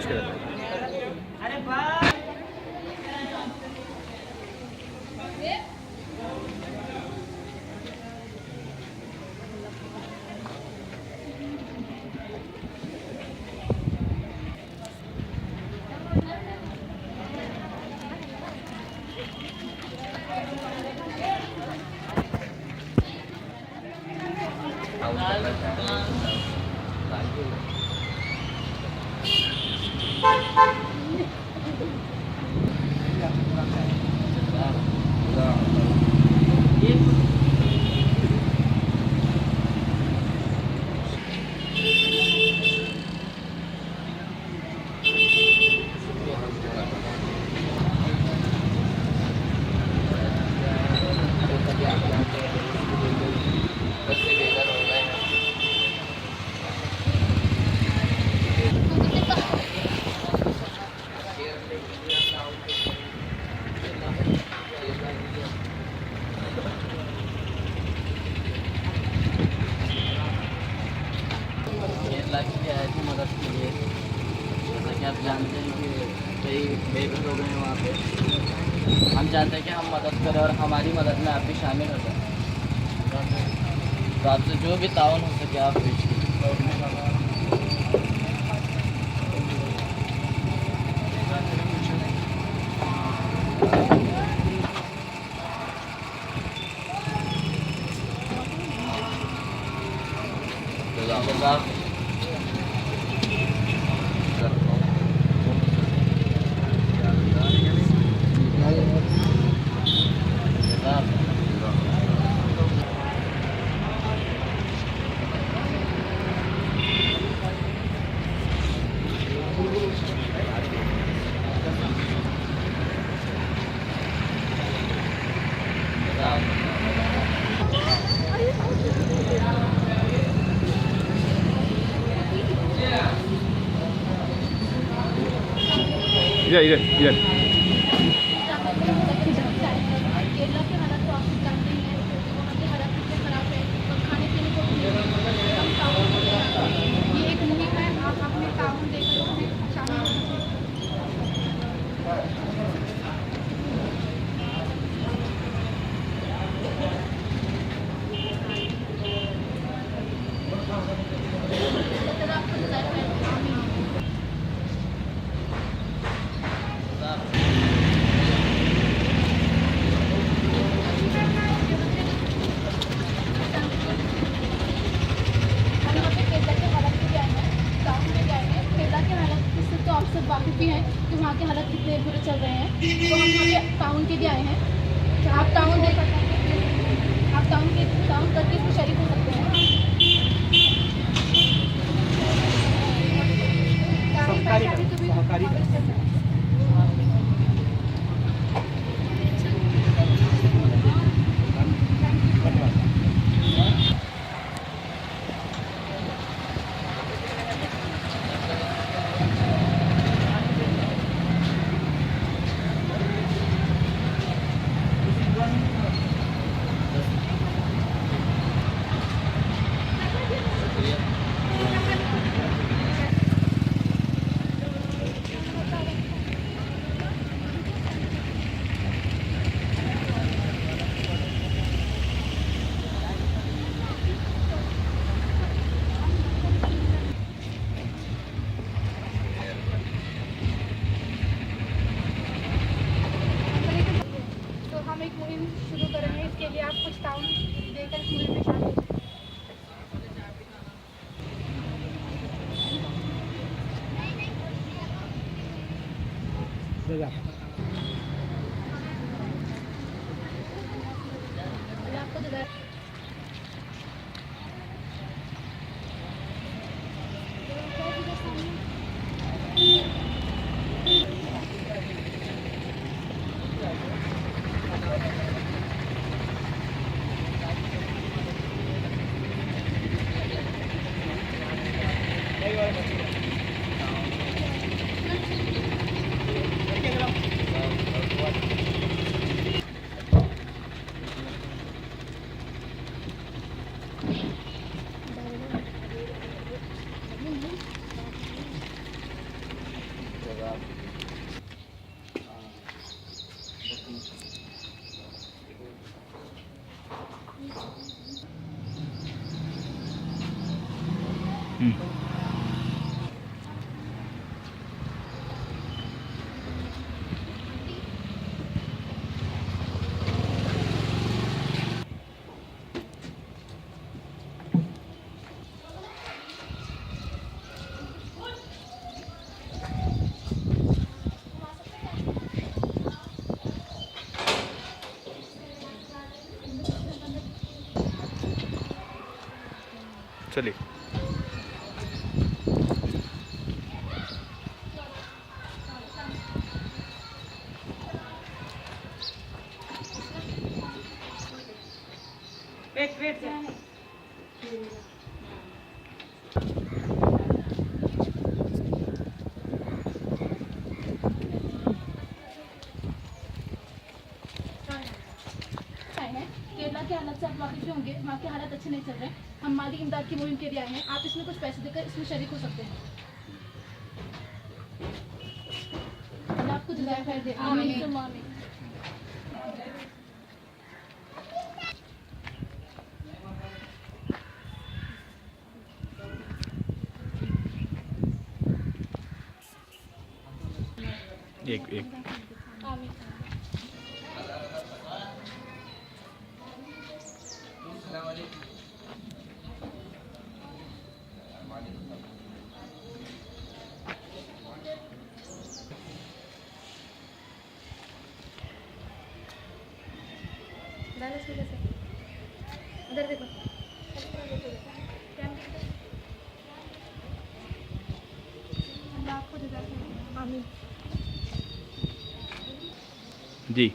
कोशिश करें। मदद के लिए, जैसा कि आप जानते हैं कि कई बेघर लोग हैं वहाँ पे। हम चाहते हैं कि हम मदद करें और हमारी मदद में आप भी शामिल हो जाए। तो आपसे जो भी ताउन हो सके आप कीजिए। इधर इधर इधर केरला की हालत तो आप जानते ही हैं, वहाँ की हालत कितनी खराब है और खाने पीने को भी कम ताउन हो गया। ये एक मुहिम है, आप अपने ताउन देकर उसमें शामिल हो सकते हैं। वाकिफ भी हैं कि वहाँ के हालत कितने बुरे चल रहे हैं, तो हम यहाँ पे टाउन के लिए आए हैं। आप टाउन देख सकते हैं, आप टाउन करके इसमें शरीक हो सकते हैं। हम एक मुहिम शुरू करेंगे, इसके लिए आप कुछ ताउन देकर इस मुहिम में शामिल हो। होगा आप। चलिए। आए हैं केरला के हालात से आप वाकिफ होंगे, वहाँ के हालात अच्छे नहीं चल रहे। हम माली इमदाद की मुहिम के लिए आए हैं, आप इसमें कुछ पैसे देकर इसमें शरीक हो सकते हैं। अल्लाह आपको जज़ाए खैर दे। आमीन। आमीन। एक आमीन। उधर देखो। अल्लाह आपको जज़ाए खैर दे। आमीन। जी।